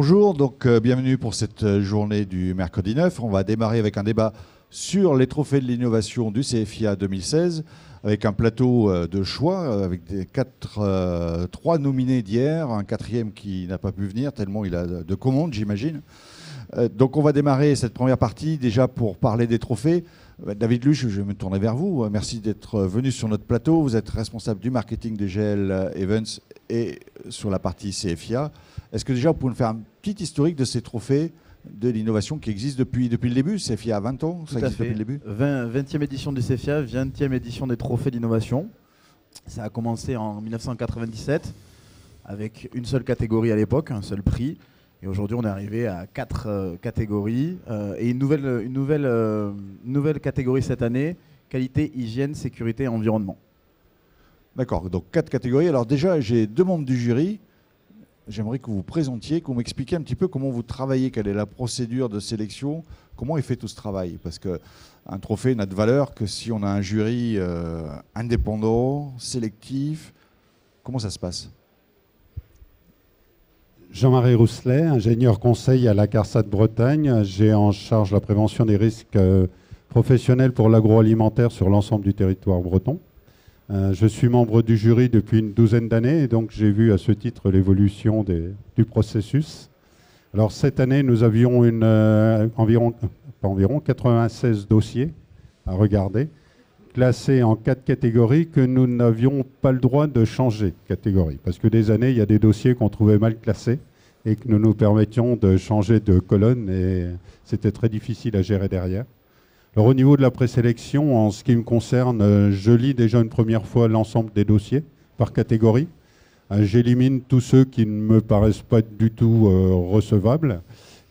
Bonjour, donc bienvenue pour cette journée du mercredi 9. On va démarrer avec un débat sur les trophées de l'innovation du CFIA 2016, avec un plateau de choix, avec trois nominés d'hier, un quatrième qui n'a pas pu venir, tellement il a de commandes, j'imagine. Donc on va démarrer cette première partie déjà pour parler des trophées. David Luche, je vais me tourner vers vous. Merci d'être venu sur notre plateau. Vous êtes responsable du marketing de GL Events et sur la partie CFIA. Est-ce que déjà vous pouvez nous faire un petit historique de ces trophées de l'innovation qui existent depuis le début? CFIA a 20 ans, ça existe depuis le début. 20e édition du CFIA, 20e édition des trophées d'innovation. Ça a commencé en 1997 avec une seule catégorie à l'époque, un seul prix. Et aujourd'hui, on est arrivé à 4 catégories et une nouvelle catégorie cette année, qualité, hygiène, sécurité et environnement. D'accord, donc 4 catégories. Alors déjà, j'ai 2 membres du jury. J'aimerais que vous vous présentiez, que vous m'expliquiez un petit peu comment vous travaillez, quelle est la procédure de sélection, comment est fait tout ce travail. Parce qu'un trophée n'a de valeur que si on a un jury indépendant, sélectif. Comment ça se passe ? Jean-Marie Rousselet, ingénieur conseil à la CARSAT Bretagne. J'ai en charge la prévention des risques professionnels pour l'agroalimentaire sur l'ensemble du territoire breton. Je suis membre du jury depuis une douzaine d'années et donc j'ai vu à ce titre l'évolution du processus. Alors cette année, nous avions environ 96 dossiers à regarder, classés en 4 catégories que nous n'avions pas le droit de changer de catégorie. Parce que des années, il y a des dossiers qu'on trouvait mal classés et que nous nous permettions de changer de colonne et c'était très difficile à gérer derrière. Alors au niveau de la présélection, en ce qui me concerne, je lis déjà une première fois l'ensemble des dossiers par catégorie. J'élimine tous ceux qui ne me paraissent pas du tout recevables.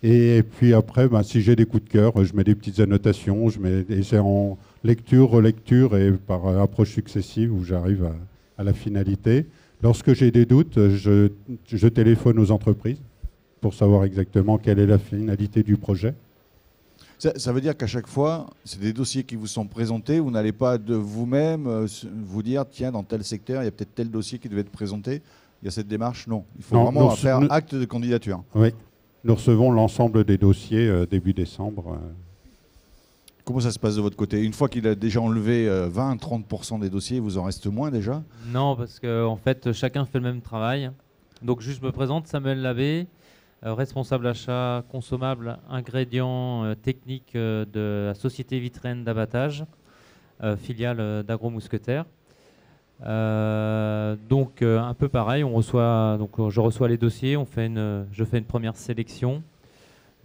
Et puis après, si j'ai des coups de cœur, je mets des petites annotations, et c'est en lecture, relecture et par approche successive où j'arrive à la finalité. Lorsque j'ai des doutes, je téléphone aux entreprises pour savoir exactement quelle est la finalité du projet. Ça veut dire qu'à chaque fois, c'est des dossiers qui vous sont présentés. Vous n'allez pas de vous-même vous dire, tiens, dans tel secteur, il y a peut-être tel dossier qui devait être présenté. Il y a cette démarche. Non, il faut vraiment faire acte de candidature. Oui, nous recevons l'ensemble des dossiers début décembre. Comment ça se passe de votre côté? Une fois qu'il a déjà enlevé 20-30% des dossiers, vous en reste moins déjà? Non, parce qu'en fait, chacun fait le même travail. Donc, juste me présente, Samuel Labbé, responsable achat consommables, ingrédients techniques de la société Vitraine d'abattage, filiale d'Agro Mousquetaire. Donc, un peu pareil, je reçois les dossiers, je fais une première sélection.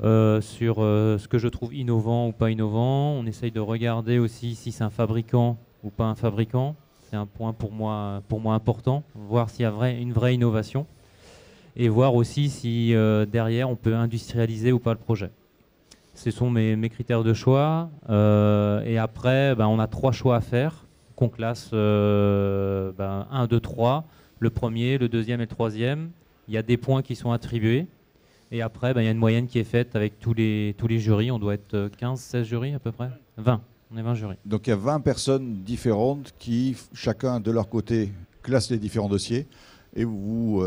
Sur ce que je trouve innovant ou pas innovant. On essaye de regarder aussi si c'est un fabricant ou pas un fabricant. C'est un point pour moi important, voir s'il y a une vraie innovation et voir aussi si derrière on peut industrialiser ou pas le projet. Ce sont mes critères de choix. Et après, on a 3 choix à faire qu'on classe 1, 2, 3. Le premier, le deuxième et le troisième. Il y a des points qui sont attribués. Et après, il y a une moyenne qui est faite avec tous les jurys. On doit être 15-16 jurys à peu près. 20. On est 20 jurys. Donc il y a 20 personnes différentes qui, chacun de leur côté, classent les différents dossiers. Et vous,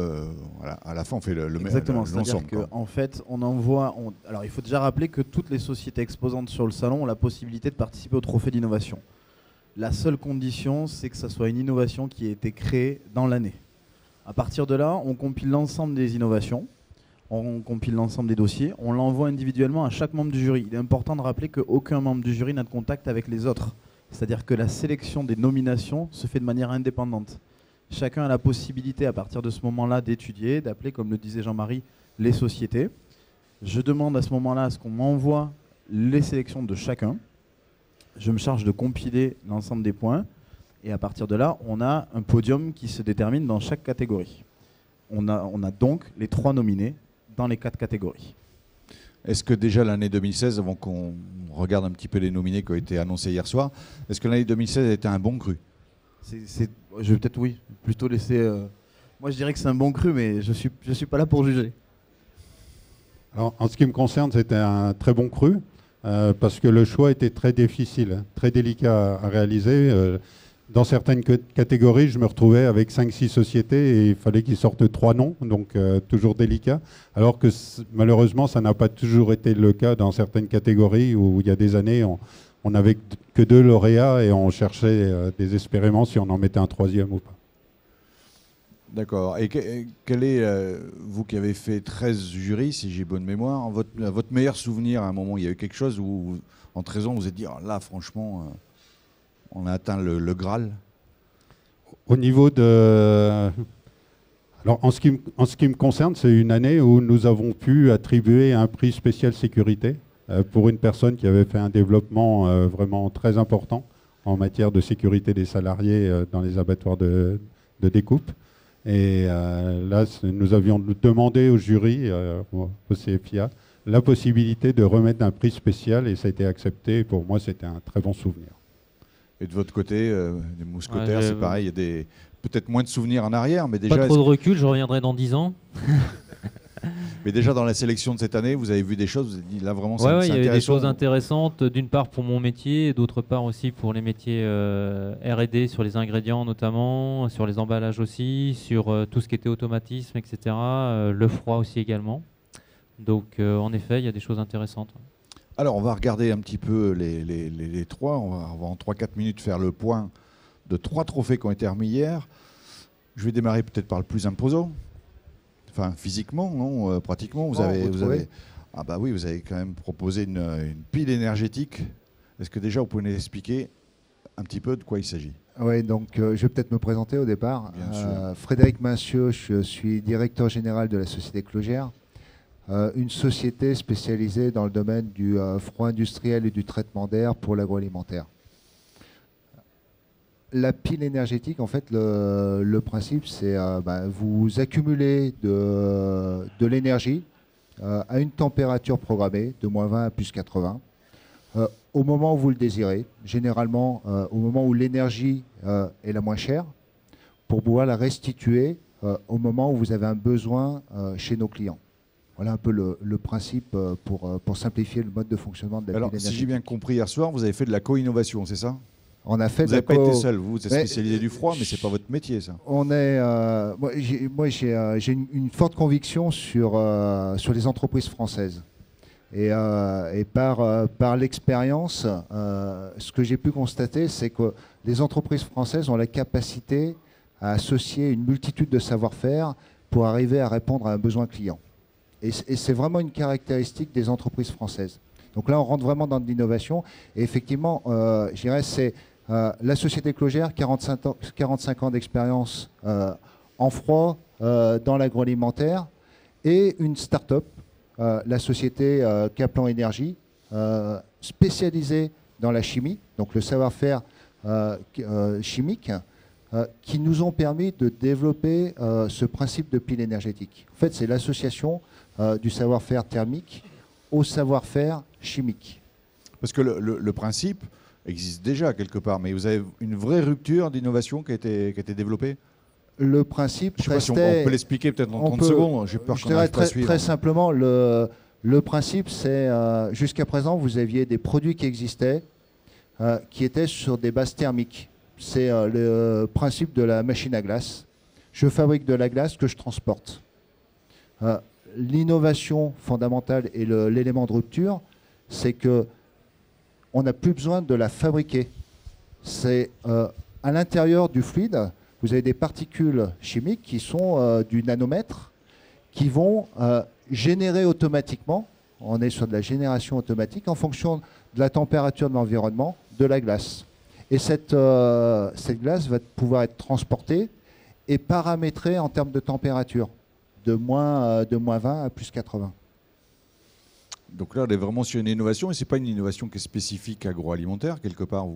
à la fin, on fait le même. Exactement. C'est-à-dire qu'en fait, on envoie... Alors il faut déjà rappeler que toutes les sociétés exposantes sur le salon ont la possibilité de participer au trophée d'innovation. La seule condition, c'est que ça soit une innovation qui a été créée dans l'année. À partir de là, on compile l'ensemble des innovations. On compile l'ensemble des dossiers, on l'envoie individuellement à chaque membre du jury. Il est important de rappeler qu'aucun membre du jury n'a de contact avec les autres. C'est-à-dire que la sélection des nominations se fait de manière indépendante. Chacun a la possibilité à partir de ce moment-là d'étudier, d'appeler, comme le disait Jean-Marie, les sociétés. Je demande à ce moment-là à ce qu'on m'envoie les sélections de chacun. Je me charge de compiler l'ensemble des points. Et à partir de là, on a un podium qui se détermine dans chaque catégorie. On a donc les 3 nominés dans les 4 catégories. Est-ce que déjà l'année 2016, avant qu'on regarde un petit peu les nominés qui ont été annoncés hier soir, est-ce que l'année 2016 a été un bon cru? Je vais peut-être plutôt laisser... Moi je dirais que c'est un bon cru, mais je suis pas là pour juger. Alors, en ce qui me concerne, c'était un très bon cru, parce que le choix était très difficile, très délicat à réaliser. Dans certaines catégories, je me retrouvais avec 5-6 sociétés et il fallait qu'ils sortent 3 noms, donc toujours délicat. Alors que malheureusement, ça n'a pas toujours été le cas dans certaines catégories où il y a des années, on n'avait que 2 lauréats et on cherchait désespérément si on en mettait un 3e ou pas. D'accord. Et quel est, vous qui avez fait 13 jurys, si j'ai bonne mémoire, votre meilleur souvenir à un moment? Il y a eu quelque chose où, en 13 ans, vous vous êtes dit, oh, là, franchement, on a atteint le Graal? Au niveau de... Alors, en ce qui me concerne, c'est une année où nous avons pu attribuer un prix spécial sécurité pour une personne qui avait fait un développement vraiment très important en matière de sécurité des salariés dans les abattoirs de découpe. Et là, nous avions demandé au jury, au CFIA, la possibilité de remettre un prix spécial et ça a été accepté. Et pour moi, c'était un très bon souvenir. Et de votre côté, les mousquetaires, c'est pareil, il y a peut-être moins de souvenirs en arrière, mais déjà... Pas trop de recul, je reviendrai dans 10 ans. Mais déjà dans la sélection de cette année, vous avez vu des choses, vous avez dit là vraiment c'est intéressant. Il y avait des choses intéressantes, d'une part pour mon métier, et d'autre part aussi pour les métiers R&D sur les ingrédients notamment, sur les emballages aussi, sur tout ce qui était automatisme, etc. Le froid aussi également. Donc en effet, il y a des choses intéressantes. Alors on va regarder un petit peu les trois, on va en 3-4 minutes faire le point de 3 trophées qui ont été remis hier. Je vais démarrer peut-être par le plus imposant. Enfin, physiquement, non, pratiquement, vous avez quand même proposé une pile énergétique. Est-ce que déjà vous pouvez nous expliquer un petit peu de quoi il s'agit? Oui, donc je vais peut-être me présenter au départ. Bien sûr. Frédéric Mincieux, je suis directeur général de la société Clogère, une société spécialisée dans le domaine du froid industriel et du traitement d'air pour l'agroalimentaire. La pile énergétique, en fait, le principe, c'est vous accumulez de l'énergie à une température programmée de -20 à +80 au moment où vous le désirez, généralement au moment où l'énergie est la moins chère, pour pouvoir la restituer au moment où vous avez un besoin chez nos clients. Voilà un peu le principe pour simplifier le mode de fonctionnement de la pile énergétique. Si j'ai bien compris hier soir, vous avez fait de la co-innovation, c'est ça? On a fait vous n'avez pas été seul, vous êtes spécialisé du froid, mais ce n'est pas votre métier, ça. Moi, j'ai une forte conviction sur les entreprises françaises. Et par l'expérience, ce que j'ai pu constater, c'est que les entreprises françaises ont la capacité à associer une multitude de savoir-faire pour arriver à répondre à un besoin client. Et c'est vraiment une caractéristique des entreprises françaises. Donc là, on rentre vraiment dans de l'innovation. Et effectivement, je dirais, c'est la société Clogère, 45 ans d'expérience en froid, dans l'agroalimentaire, et une start-up, la société Kaplan Énergie, spécialisée dans la chimie, donc le savoir-faire chimique, qui nous ont permis de développer ce principe de pile énergétique. En fait, c'est l'association du savoir-faire thermique au savoir-faire chimique. Parce que le principe existe déjà quelque part, mais vous avez une vraie rupture d'innovation qui a été développée? Le principe, je ne sais pas si on peut l'expliquer peut-être en 30 secondes. J'ai peur qu'on n'arrive pas à suivre. Très simplement, le principe, c'est jusqu'à présent, vous aviez des produits qui existaient, qui étaient sur des bases thermiques. C'est le principe de la machine à glace. Je fabrique de la glace que je transporte. L'innovation fondamentale et l'élément de rupture, c'est que on n'a plus besoin de la fabriquer. C'est à l'intérieur du fluide, vous avez des particules chimiques qui sont du nanomètre, qui vont générer automatiquement, on est sur de la génération automatique, en fonction de la température de l'environnement, de la glace. Et cette glace va pouvoir être transportée et paramétrée en termes de température, de moins 20 à +80. Donc là, on est vraiment sur une innovation, et ce n'est pas une innovation qui est spécifique agroalimentaire, quelque part.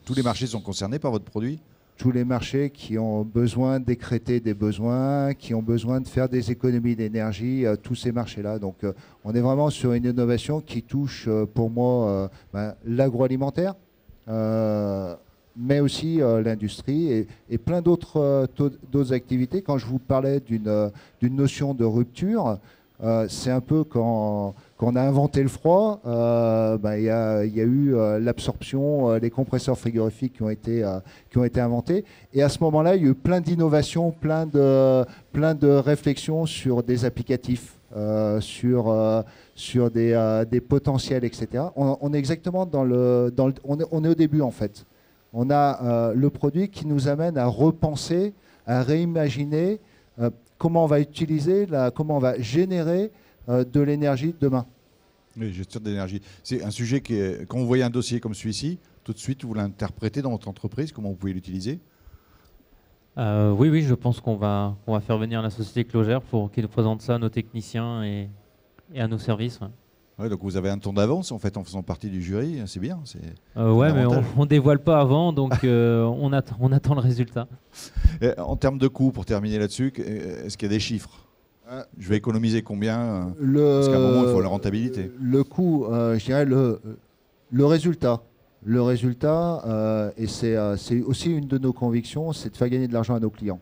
Tous les marchés sont concernés par votre produit? Tous les marchés qui ont besoin d'écrêter des besoins, qui ont besoin de faire des économies d'énergie, tous ces marchés-là. Donc on est vraiment sur une innovation qui touche pour moi l'agroalimentaire, mais aussi l'industrie et plein d'autres activités. Quand je vous parlais d'une notion de rupture, c'est un peu quand quand on a inventé le froid, il y a eu l'absorption, les compresseurs frigorifiques qui ont été inventés. Et à ce moment-là, il y a eu plein d'innovations, plein de réflexions sur des applicatifs, sur des potentiels, etc. On est exactement on est au début, en fait. On a le produit qui nous amène à repenser, à réimaginer comment on va utiliser, comment on va générer de l'énergie demain. Oui, gestion d'énergie. C'est un sujet quand vous voyez un dossier comme celui-ci, tout de suite, vous l'interprétez dans votre entreprise, comment vous pouvez l'utiliser? Oui, je pense qu'on va faire venir la société Clogère pour qu'ils nous présentent ça à nos techniciens et à nos services. Ouais. Ouais, donc vous avez un temps d'avance en fait en faisant partie du jury, c'est bien. Ouais, mais on dévoile pas avant, donc on attend le résultat. Et en termes de coûts, pour terminer là-dessus, est-ce qu'il y a des chiffres? Je vais économiser combien? Parce qu'à un moment, il faut la rentabilité. Le coût, je dirais le résultat. Le résultat, et c'est aussi une de nos convictions, c'est de faire gagner de l'argent à nos clients.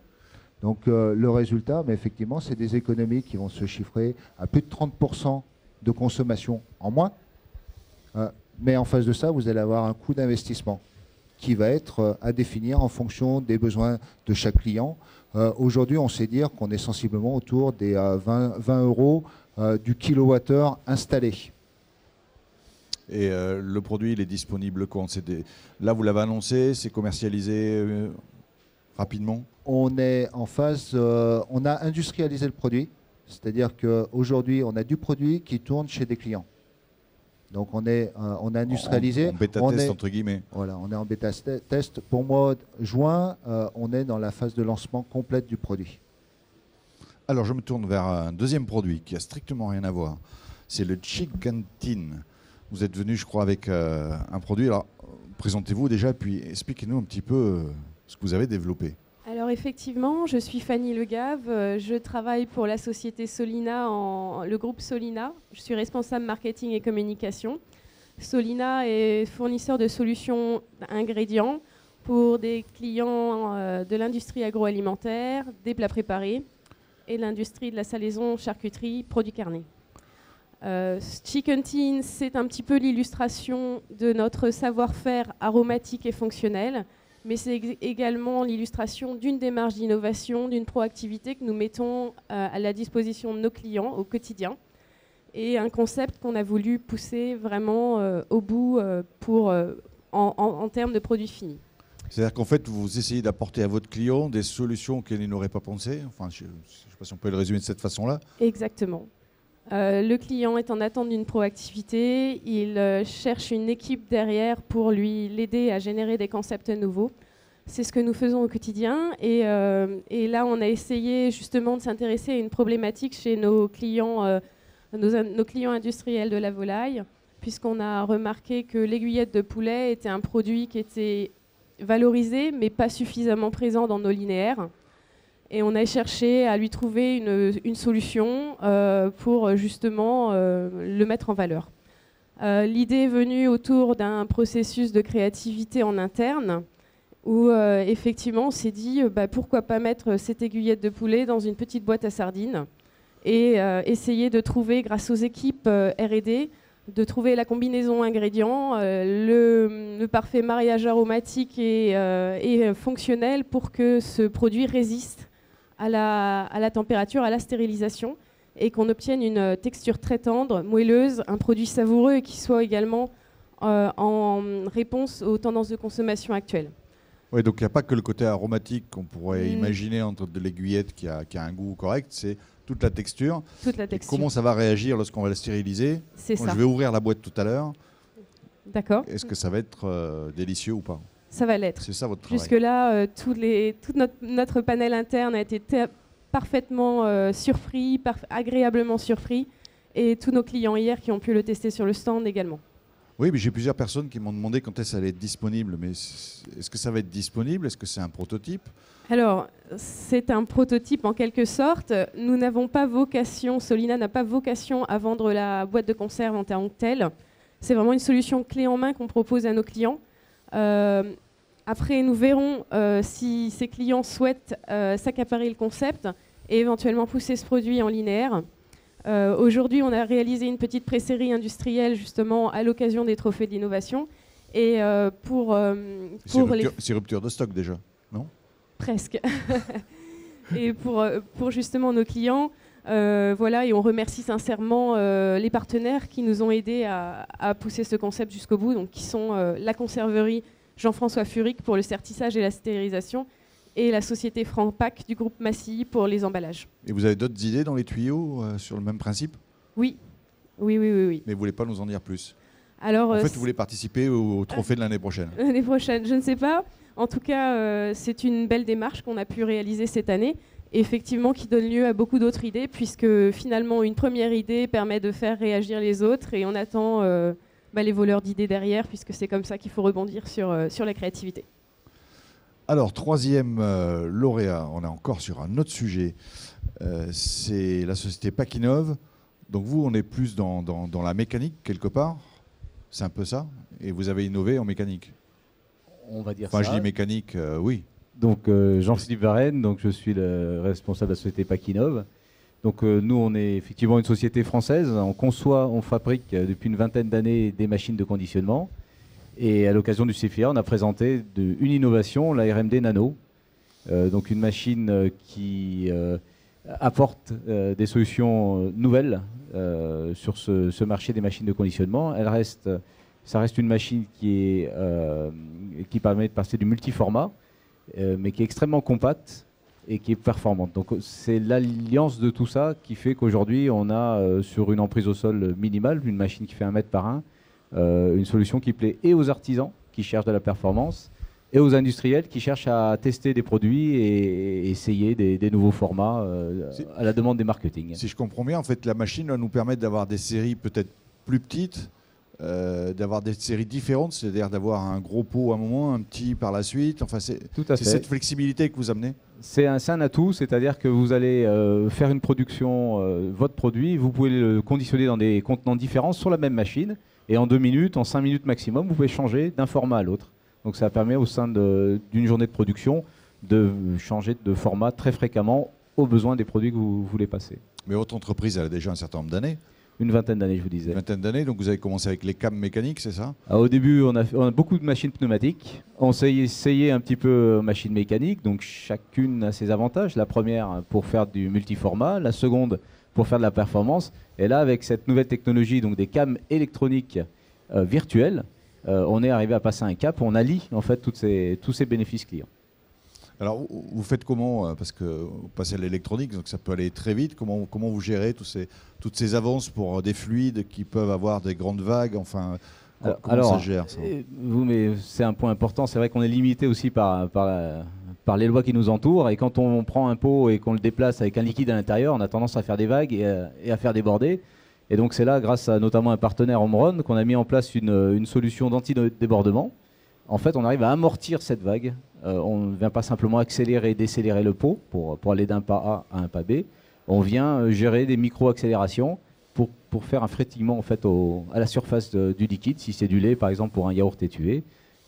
Donc le résultat, mais effectivement, c'est des économies qui vont se chiffrer à plus de 30% de consommation en moins. Mais en face de ça, vous allez avoir un coût d'investissement qui va être à définir en fonction des besoins de chaque client. Aujourd'hui, on sait dire qu'on est sensiblement autour des 20 € du kilowattheure installé. Et le produit, il est disponible quand? Là, vous l'avez annoncé, c'est commercialisé rapidement? On est en phase, on a industrialisé le produit, c'est-à-dire qu'aujourd'hui, on a du produit qui tourne chez des clients. Donc on a industrialisé. En bêta-test, entre guillemets. Voilà, on est en bêta-test. Pour mois de juin, on est dans la phase de lancement complète du produit. Alors je me tourne vers un deuxième produit qui a strictement rien à voir. C'est le Chicken Tin. Vous êtes venu, je crois, avec un produit. Alors présentez-vous déjà, puis expliquez-nous un petit peu ce que vous avez développé. Alors effectivement, je suis Fanny Legave, je travaille pour la société Solina, le groupe Solina. Je suis responsable marketing et communication. Solina est fournisseur de solutions ingrédients pour des clients de l'industrie agroalimentaire, des plats préparés et l'industrie de la salaison, charcuterie, produits carnés. Chicken Tin, c'est un petit peu l'illustration de notre savoir-faire aromatique et fonctionnel, mais c'est également l'illustration d'une démarche d'innovation, d'une proactivité que nous mettons à la disposition de nos clients au quotidien, et un concept qu'on a voulu pousser vraiment au bout en termes de produits finis. C'est-à-dire qu'en fait, vous essayez d'apporter à votre client des solutions qu'il n'aurait pas pensées. Enfin, je ne sais pas si on peut le résumer de cette façon-là. Exactement. Le client est en attente d'une proactivité, il cherche une équipe derrière pour l'aider à générer des concepts nouveaux. C'est ce que nous faisons au quotidien et là on a essayé justement de s'intéresser à une problématique chez nos clients industriels de la volaille, puisqu'on a remarqué que l'aiguillette de poulet était un produit qui était valorisé mais pas suffisamment présent dans nos linéaires. Et on a cherché à lui trouver une solution pour justement le mettre en valeur. L'idée est venue autour d'un processus de créativité en interne où effectivement on s'est dit pourquoi pas mettre cette aiguillette de poulet dans une petite boîte à sardines et essayer de trouver, grâce aux équipes R&D, de trouver la combinaison ingrédients, le parfait mariage aromatique et fonctionnel pour que ce produit résiste à la température, à la stérilisation, et qu'on obtienne une texture très tendre, moelleuse, un produit savoureux et qui soit également en réponse aux tendances de consommation actuelles. Oui, donc il n'y a pas que le côté aromatique qu'on pourrait imaginer entre de l'aiguillette qui a un goût correct, c'est toute la texture. Toute la texture. Et comment ça va réagir lorsqu'on va la stériliser? C'est ça. Je vais ouvrir la boîte tout à l'heure. D'accord. Est-ce que ça va être délicieux ou pas? Ça va l'être. C'est ça votre travail. Jusque-là, tout notre panel interne a été parfaitement surpris, agréablement surpris, et tous nos clients hier qui ont pu le tester sur le stand également. Oui, mais j'ai plusieurs personnes qui m'ont demandé quand est-ce que ça allait être disponible. Mais est-ce que ça va être disponible? Est-ce que c'est un prototype? Alors, c'est un prototype en quelque sorte. Nous n'avons pas vocation, Solina n'a pas vocation à vendre la boîte de conserve en tant que telle. C'est vraiment une solution clé en main qu'on propose à nos clients. Après, nous verrons si ces clients souhaitent s'accaparer le concept et éventuellement pousser ce produit en linéaire. Aujourd'hui, on a réalisé une petite pré-série industrielle justement à l'occasion des trophées d'innovation. Et c'est rupture de stock déjà, non? Presque. Et pour justement nos clients, voilà, et on remercie sincèrement les partenaires qui nous ont aidés à pousser ce concept jusqu'au bout, donc qui sont la conserverie Jean-François Furic pour le sertissage et la stérilisation, et la société Franpac du groupe Massy pour les emballages. Et vous avez d'autres idées dans les tuyaux sur le même principe? Oui. Oui. Mais vous ne voulez pas nous en dire plus? Alors, en fait, vous voulez participer au trophée de l'année prochaine? L'année prochaine, je ne sais pas. En tout cas, c'est une belle démarche qu'on a pu réaliser cette année, effectivement, qui donne lieu à beaucoup d'autres idées, puisque finalement, une première idée permet de faire réagir les autres, et on attend les voleurs d'idées derrière, puisque c'est comme ça qu'il faut rebondir sur la créativité. Alors, troisième lauréat, on est encore sur un autre sujet, c'est la société Pakinov. Donc vous, on est plus dans la mécanique, quelque part. C'est un peu ça. Et vous avez innové en mécanique. On va dire ça. Je dis mécanique, oui. Donc Jean-Philippe Varenne, donc je suis le responsable de la société Pakinov. Donc nous, on est effectivement une société française. On conçoit, on fabrique depuis une vingtaine d'années des machines de conditionnement. Et à l'occasion du CFIA, on a présenté une innovation, la RMD Nano. Donc une machine qui apporte des solutions nouvelles sur ce marché des machines de conditionnement. Ça reste une machine qui permet de passer du multiformat, mais qui est extrêmement compacte et qui est performante. Donc c'est l'alliance de tout ça qui fait qu'aujourd'hui on a sur une emprise au sol minimale, une machine qui fait 1 mètre par 1, une solution qui plaît et aux artisans qui cherchent de la performance et aux industriels qui cherchent à tester des produits et essayer des nouveaux formats à la demande des marketing. Si je comprends bien, en fait, la machine va nous permettre d'avoir des séries peut-être plus petites, d'avoir des séries différentes, c'est-à-dire d'avoir un gros pot à un moment, un petit par la suite. Enfin, c'est cette flexibilité que vous amenez. C'est un atout, c'est-à-dire que vous allez faire une production, votre produit, vous pouvez le conditionner dans des contenants différents sur la même machine, et en 2 minutes, en 5 minutes maximum, vous pouvez changer d'un format à l'autre. Donc ça permet au sein d'une journée de production de changer de format très fréquemment aux besoins des produits que vous voulez passer. Mais votre entreprise, elle a déjà un certain nombre d'années. Une vingtaine d'années, je vous disais. Une vingtaine d'années, donc vous avez commencé avec les cames mécaniques, c'est ça? Au début, on a beaucoup de machines pneumatiques. On s'est essayé un petit peu machines mécaniques, donc chacune a ses avantages. La première pour faire du multiformat, la seconde pour faire de la performance. Et là, avec cette nouvelle technologie, donc des cames électroniques virtuelles, on est arrivé à passer un cap où on allie en fait tous ces bénéfices clients. Alors, vous faites comment? Parce que vous passez à l'électronique, donc ça peut aller très vite. Comment vous gérez toutes ces avances pour des fluides qui peuvent avoir des grandes vagues? Enfin, comment ça se gère ça? Mais c'est un point important. C'est vrai qu'on est limité aussi par les lois qui nous entourent. Et quand on prend un pot et qu'on le déplace avec un liquide à l'intérieur, on a tendance à faire des vagues et à faire déborder. Et donc c'est là, grâce à notamment un partenaire Omron, qu'on a mis en place une solution d'anti-débordement. En fait, on arrive à amortir cette vague. On ne vient pas simplement accélérer et décélérer le pot pour aller d'un pas A à un pas B. On vient gérer des micro-accélérations pour faire un frétillement en fait, à la surface du liquide, si c'est du lait par exemple pour un yaourt étuvé.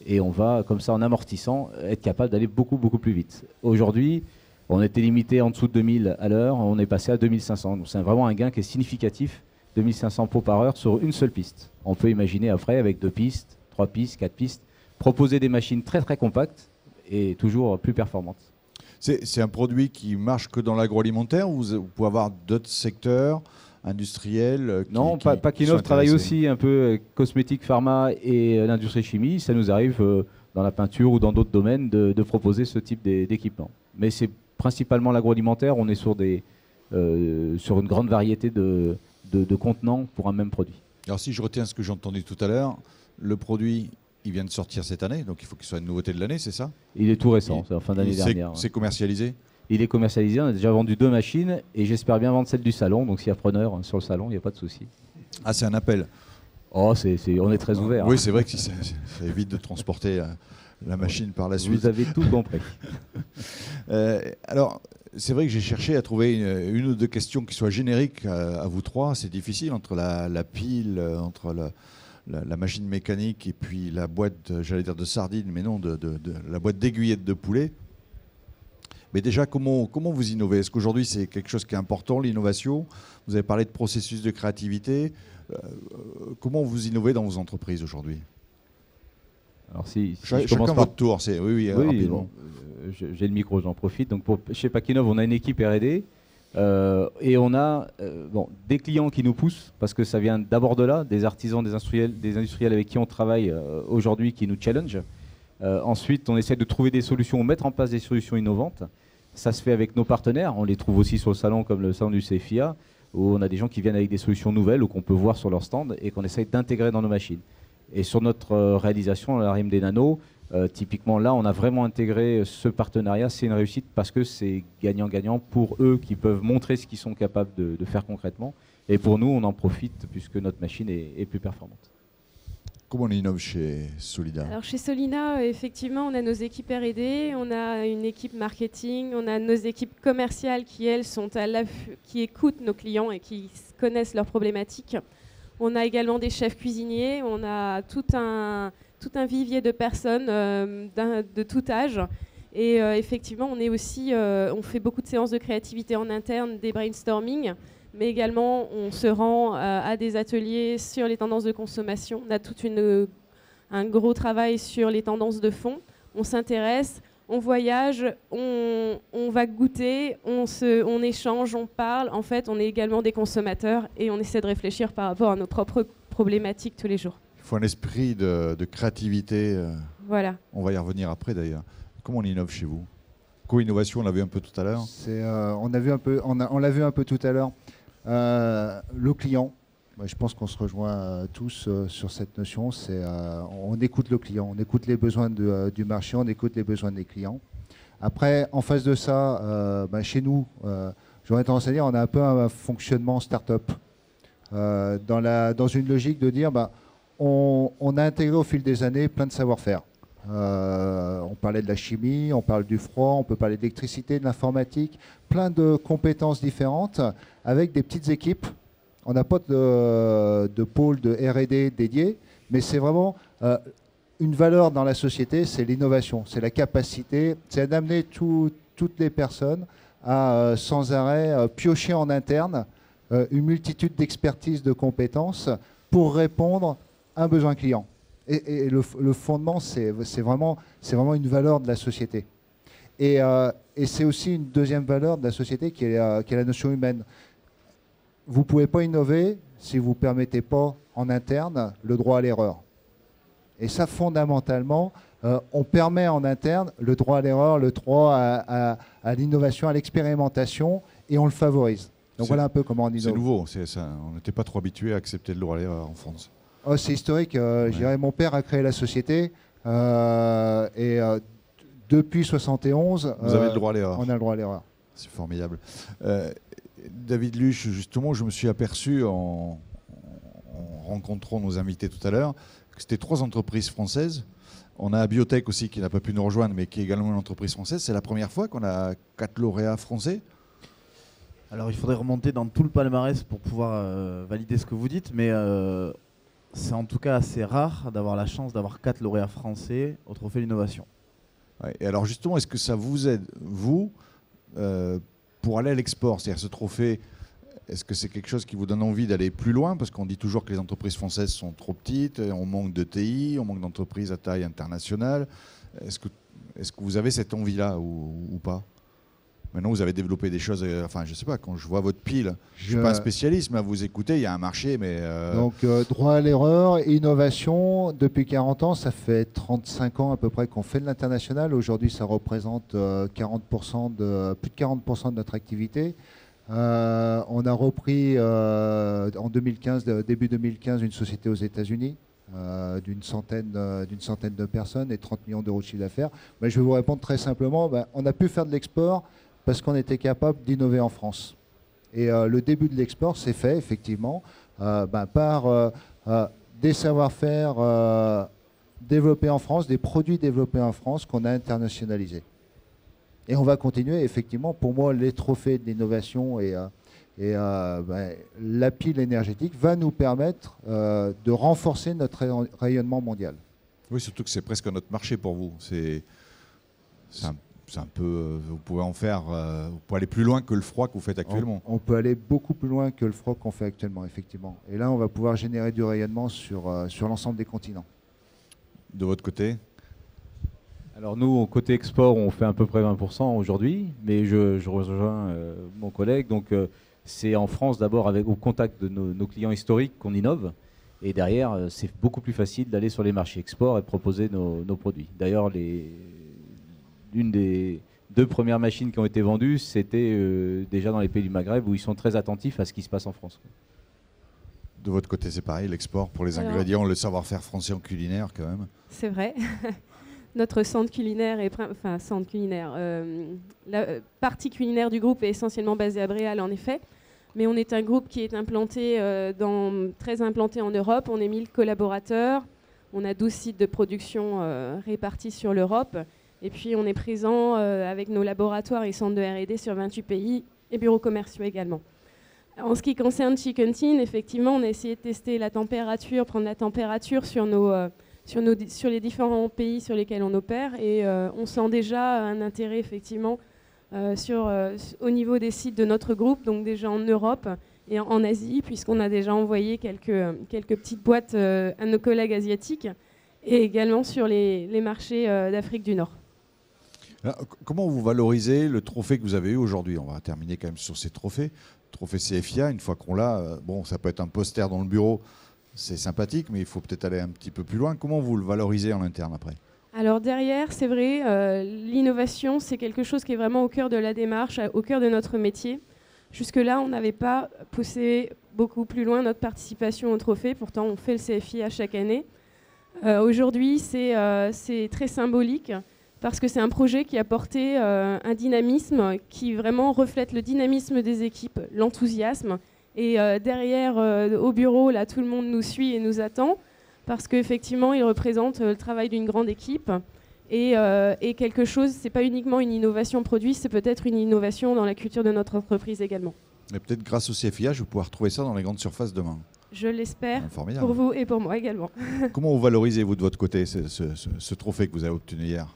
Et on va, comme ça, en amortissant, être capable d'aller beaucoup, beaucoup plus vite. Aujourd'hui, on était limité en dessous de 2000 à l'heure, on est passé à 2500. Donc c'est vraiment un gain qui est significatif, 2500 pots par heure sur une seule piste. On peut imaginer après, avec 2 pistes, 3 pistes, 4 pistes, proposer des machines très très compactes et toujours plus performantes. C'est un produit qui marche que dans l'agroalimentaire ou vous pouvez avoir d'autres secteurs industriels Non, Pakinov travaille aussi un peu cosmétique, pharma et l'industrie chimie. Ça nous arrive dans la peinture ou dans d'autres domaines de proposer ce type d'équipement. Mais c'est principalement l'agroalimentaire. On est sur une grande variété de contenants pour un même produit. Alors si je retiens ce que j'ai entendu tout à l'heure, le produit... Il vient de sortir cette année, donc il faut qu'il soit une nouveauté de l'année, c'est ça? Il est tout récent, c'est en fin d'année dernière. C'est commercialisé? Il est commercialisé, on a déjà vendu 2 machines et j'espère bien vendre celle du salon, donc s'il y a preneur sur le salon, il n'y a pas de souci. Ah, c'est un appel? Oh, on est très ouvert. Oui, c'est vrai que ça évite de transporter la machine par la suite. Vous avez tout compris. Alors, c'est vrai que j'ai cherché à trouver une ou deux questions qui soient génériques à vous trois. C'est difficile entre la pile, entre la machine mécanique et puis la boîte, j'allais dire de sardines, mais non, la boîte d'aiguillettes de poulet. Mais déjà, comment vous innovez? Est-ce qu'aujourd'hui, c'est quelque chose qui est important, l'innovation? Vous avez parlé de processus de créativité. Comment vous innovez dans vos entreprises aujourd'hui? Alors si je Chacun commence par... votre tour. Oui, rapidement. J'ai le micro, j'en profite. Donc chez Pakinov, on a une équipe R&D et on a des clients qui nous poussent parce que ça vient d'abord de là, des artisans, des industriels avec qui on travaille aujourd'hui qui nous challenge. Ensuite, on essaie de trouver des solutions, mettre en place des solutions innovantes. Ça se fait avec nos partenaires. On les trouve aussi sur le salon comme le salon du CFIA, où on a des gens qui viennent avec des solutions nouvelles ou qu'on peut voir sur leur stand et qu'on essaie d'intégrer dans nos machines. Et sur notre réalisation, la RIM des Nanos, typiquement là, on a vraiment intégré ce partenariat. C'est une réussite parce que c'est gagnant-gagnant pour eux qui peuvent montrer ce qu'ils sont capables de faire concrètement. Et pour nous, on en profite puisque notre machine est plus performante. Comment on innove chez Solida? Alors chez Solina, effectivement, on a nos équipes R&D, on a une équipe marketing, on a nos équipes commerciales qui, elles, sont qui écoutent nos clients et qui connaissent leurs problématiques. On a également des chefs cuisiniers, on a tout un vivier de personnes de tout âge. Et effectivement, on est aussi, on fait beaucoup de séances de créativité en interne, des brainstorming. Mais également, on se rend à des ateliers sur les tendances de consommation. On a tout un gros travail sur les tendances de fond. On s'intéresse, on voyage, on va goûter, on échange, on parle. En fait, on est également des consommateurs et on essaie de réfléchir par rapport à nos propres problématiques tous les jours. Il faut un esprit de créativité. Voilà. On va y revenir après d'ailleurs. Comment on innove chez vous? Co-innovation, on l'a vu un peu tout à l'heure. On l'a vu un peu tout à l'heure. Le client, je pense qu'on se rejoint tous sur cette notion, on écoute le client, on écoute les besoins du marché, on écoute les besoins des clients. Après, en face de ça, chez nous, j'aurais tendance à dire, on a un peu un fonctionnement start-up, dans une logique de dire, on a intégré au fil des années plein de savoir-faire. On parlait de la chimie, on parle du froid, on peut parler de l'électricité, de l'informatique, plein de compétences différentes avec des petites équipes. On n'a pas de pôle de R&D dédié, mais c'est vraiment une valeur dans la société, c'est l'innovation, c'est la capacité, c'est d'amener toutes les personnes à sans arrêt piocher en interne une multitude d'expertises, de compétences pour répondre à un besoin client. Et le fondement, c'est vraiment une valeur de la société. Et c'est aussi une deuxième valeur de la société qui est la notion humaine. Vous ne pouvez pas innover si vous ne permettez pas en interne le droit à l'erreur. Et ça, fondamentalement, on permet en interne le droit à l'erreur, le droit à l'innovation, à l'expérimentation, et on le favorise. Donc voilà un peu comment on innove. C'est nouveau, on n'était pas trop habitué à accepter le droit à l'erreur en France. Oh, c'est historique. Je dirais, mon père a créé la société et depuis 71, vous avez le droit à l'erreur. On a le droit à l'erreur. C'est formidable. David Luche, justement, je me suis aperçu en rencontrant nos invités tout à l'heure que c'était 3 entreprises françaises. On a Biotech aussi qui n'a pas pu nous rejoindre, mais qui est également une entreprise française. C'est la première fois qu'on a 4 lauréats français. Alors il faudrait remonter dans tout le palmarès pour pouvoir valider ce que vous dites, mais c'est en tout cas assez rare d'avoir la chance d'avoir 4 lauréats français au Trophée de l'innovation. Ouais, et alors justement, est-ce que ça vous aide, vous, pour aller à l'export? C'est-à-dire ce trophée, est-ce que c'est quelque chose qui vous donne envie d'aller plus loin? Parce qu'on dit toujours que les entreprises françaises sont trop petites, on manque de TI, on manque d'entreprises à taille internationale. Est-ce que vous avez cette envie-là ou pas? Maintenant, vous avez développé des choses, enfin, je sais pas, quand je vois votre pile, je ne suis pas un spécialiste, mais à vous écouter, il y a un marché, mais... Donc, droit à l'erreur, innovation, depuis 40 ans, ça fait 35 ans à peu près qu'on fait de l'international. Aujourd'hui, ça représente plus de 40% de notre activité. On a repris en 2015, début 2015, une société aux États-Unis d'une centaine de personnes et 30 millions d'euros de chiffre d'affaires. Mais je vais vous répondre très simplement, on a pu faire de l'export parce qu'on était capable d'innover en France. Et le début de l'export s'est fait effectivement par des savoir-faire développés en France, des produits développés en France qu'on a internationalisés. Et on va continuer, effectivement, pour moi, les trophées de l'innovation et la pile énergétique va nous permettre de renforcer notre rayonnement mondial. Oui, surtout que c'est presque notre marché pour vous. c'est un peu, vous pouvez en faire, vous pouvez aller plus loin que le froid que vous faites actuellement. On peut aller beaucoup plus loin que le froid qu'on fait actuellement, effectivement. Et là, on va pouvoir générer du rayonnement sur l'ensemble des continents. De votre côté? Alors nous, côté export, on fait à peu près 20% aujourd'hui, mais je rejoins mon collègue. Donc c'est en France d'abord au contact de nos clients historiques qu'on innove. Et derrière, c'est beaucoup plus facile d'aller sur les marchés export et de proposer nos produits. D'ailleurs, l'une des 2 premières machines qui ont été vendues, c'était déjà dans les pays du Maghreb où ils sont très attentifs à ce qui se passe en France. De votre côté, c'est pareil, l'export pour les ingrédients, le savoir-faire français en culinaire quand même. C'est vrai. Notre centre culinaire la partie culinaire du groupe est essentiellement basée à Bréal, en effet. Mais on est un groupe qui est implanté, très implanté en Europe. On est 1000 collaborateurs. On a 12 sites de production répartis sur l'Europe. Et puis, on est présent avec nos laboratoires et centres de R&D sur 28 pays et bureaux commerciaux également. En ce qui concerne Chicken Tin, effectivement, on a essayé de tester la température, prendre la température sur les différents pays sur lesquels on opère. Et on sent déjà un intérêt, effectivement, au niveau des sites de notre groupe, donc déjà en Europe et en Asie, puisqu'on a déjà envoyé quelques petites boîtes à nos collègues asiatiques et également sur les marchés d'Afrique du Nord. Alors, comment vous valorisez le trophée que vous avez eu aujourd'hui? On va terminer quand même sur ces trophées. Trophée CFIA, une fois qu'on l'a, bon, ça peut être un poster dans le bureau, c'est sympathique, mais il faut peut-être aller un petit peu plus loin. Comment vous le valorisez en interne après? Alors derrière, c'est vrai, l'innovation, c'est quelque chose qui est vraiment au cœur de la démarche, au cœur de notre métier. Jusque-là, on n'avait pas poussé beaucoup plus loin notre participation au trophée. Pourtant, on fait le CFIA chaque année. Aujourd'hui, c'est très symbolique parce que c'est un projet qui a porté un dynamisme qui vraiment reflète le dynamisme des équipes, l'enthousiasme. Et derrière, au bureau, là, tout le monde nous suit et nous attend parce qu'effectivement, il représente le travail d'une grande équipe et quelque chose, c'est pas uniquement une innovation produit, c'est peut-être une innovation dans la culture de notre entreprise également. Et peut-être grâce au CFIA, je vais pouvoir retrouver ça dans les grandes surfaces demain. Je l'espère, Formidable. pour vous et pour moi également. Comment vous valorisez, vous, de votre côté, ce trophée que vous avez obtenu hier?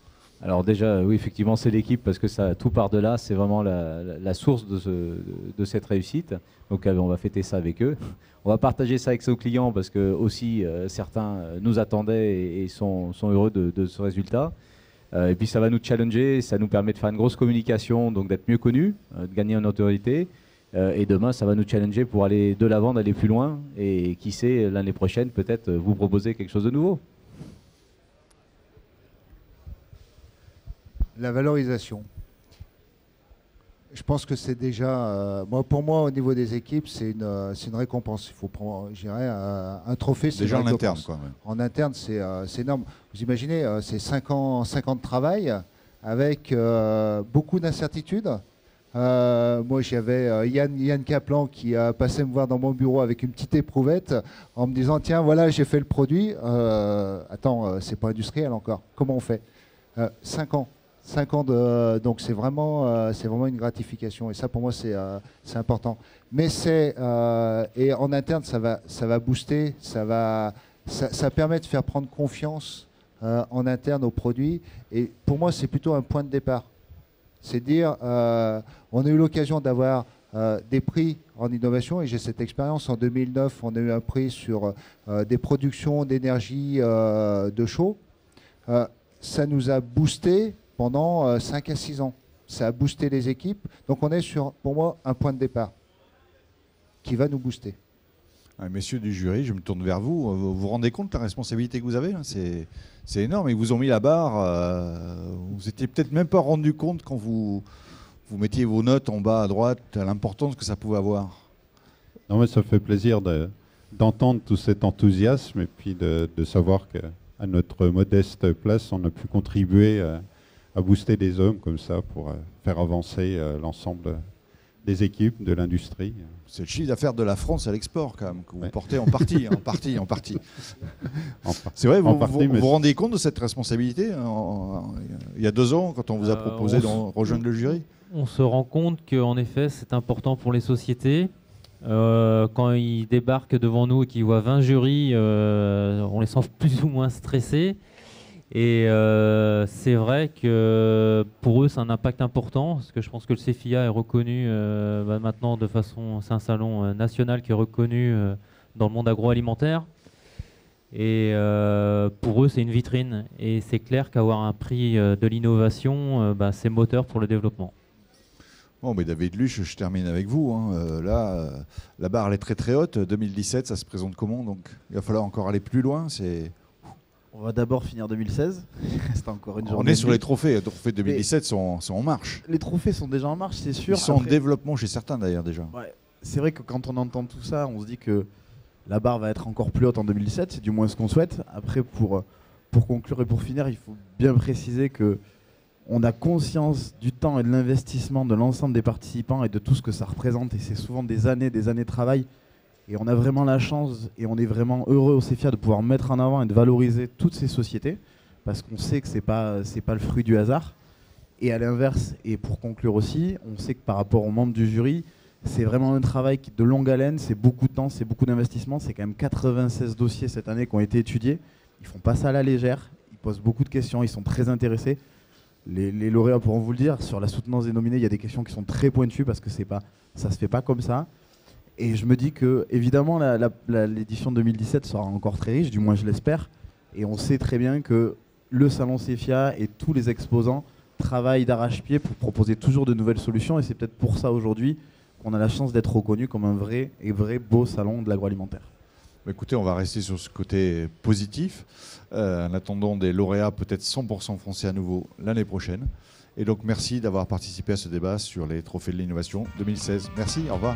Alors déjà, oui, effectivement, c'est l'équipe parce que ça, tout part de là. C'est vraiment la source de cette réussite. Donc on va fêter ça avec eux. On va partager ça avec nos clients parce que aussi certains nous attendaient et sont heureux de ce résultat. Et puis ça va nous challenger, ça nous permet de faire une grosse communication, donc d'être mieux connus, de gagner en autorité. Et demain, ça va nous challenger pour aller de l'avant, d'aller plus loin. Et qui sait, l'année prochaine, peut-être vous proposer quelque chose de nouveau. La valorisation. Je pense que c'est déjà, pour moi, au niveau des équipes, c'est une récompense. Il faut prendre, je dirais, un trophée. C'est déjà en interne, quoi. Ouais. En interne, c'est énorme. Vous imaginez, c'est 5 ans de travail avec beaucoup d'incertitudes. Moi, j'avais Yann Kaplan qui a passé me voir dans mon bureau avec une petite éprouvette en me disant, tiens, voilà, j'ai fait le produit. Attends, c'est pas industriel encore. Comment on fait? 5 ans. 5 ans donc c'est vraiment une gratification et ça pour moi c'est important. Mais et en interne ça va booster, ça permet de faire prendre confiance en interne aux produits et pour moi c'est plutôt un point de départ. C'est dire on a eu l'occasion d'avoir des prix en innovation et j'ai cette expérience. En 2009 on a eu un prix sur des productions d'énergie de chaud. Ça nous a boosté pendant 5 à 6 ans. Ça a boosté les équipes. Donc on est sur, pour moi, un point de départ qui va nous booster. Messieurs du jury, je me tourne vers vous. Vous vous rendez compte de la responsabilité que vous avez? C'est énorme. Ils vous ont mis la barre. Vous n'étiez peut-être même pas rendu compte quand vous mettiez vos notes en bas à droite à l'importance que ça pouvait avoir. Non, mais ça fait plaisir d'entendre tout cet enthousiasme et puis de savoir qu'à notre modeste place, on a pu contribuer à booster des hommes comme ça pour faire avancer l'ensemble des équipes, de l'industrie. C'est le chiffre d'affaires de la France à l'export quand même, que vous portez en partie. C'est vrai, vous vous rendez compte de cette responsabilité il y a 2 ans, quand on vous a proposé de rejoindre le jury? On se rend compte qu'en effet, c'est important pour les sociétés. Quand ils débarquent devant nous et qu'ils voient 20 jurys, on les sent plus ou moins stressés. Et c'est vrai que pour eux, c'est un impact important, parce que je pense que le CEFIA est reconnu maintenant de façon, c'est un salon national qui est reconnu dans le monde agroalimentaire. Et pour eux, c'est une vitrine. Et c'est clair qu'avoir un prix de l'innovation, c'est moteur pour le développement. Bon, mais David Luche, je termine avec vous. Là, la barre elle est très très haute. 2017, ça se présente comment? Donc, il va falloir encore aller plus loin. On va d'abord finir 2016. C'est encore une journée. On est sur les trophées. Les trophées 2017 sont en marche. Les trophées sont déjà en marche, c'est sûr. Ils sont en développement chez certains d'ailleurs déjà. Ouais, c'est vrai que quand on entend tout ça, on se dit que la barre va être encore plus haute en 2017. C'est du moins ce qu'on souhaite. Après, pour conclure et pour finir, il faut bien préciser que on a conscience du temps et de l'investissement de l'ensemble des participants et de tout ce que ça représente. Et c'est souvent des années de travail. Et on a vraiment la chance et on est vraiment heureux au CEFIA de pouvoir mettre en avant et de valoriser toutes ces sociétés parce qu'on sait que c'est pas le fruit du hasard. Et à l'inverse, et pour conclure aussi, on sait que par rapport aux membres du jury, c'est vraiment un travail de longue haleine, c'est beaucoup de temps, c'est beaucoup d'investissement. C'est quand même 96 dossiers cette année qui ont été étudiés. Ils font pas ça à la légère, ils posent beaucoup de questions, ils sont très intéressés. Les lauréats pourront vous le dire, sur la soutenance des nominés, il y a des questions qui sont très pointues parce que ça se fait pas comme ça. Et je me dis que, évidemment, l'édition 2017 sera encore très riche, du moins je l'espère. Et on sait très bien que le salon CEFIA et tous les exposants travaillent d'arrache-pied pour proposer toujours de nouvelles solutions. Et c'est peut-être pour ça aujourd'hui qu'on a la chance d'être reconnu comme un vrai beau salon de l'agroalimentaire. Écoutez, on va rester sur ce côté positif, en attendant des lauréats peut-être 100% français à nouveau l'année prochaine. Et donc merci d'avoir participé à ce débat sur les trophées de l'innovation 2016. Merci, au revoir.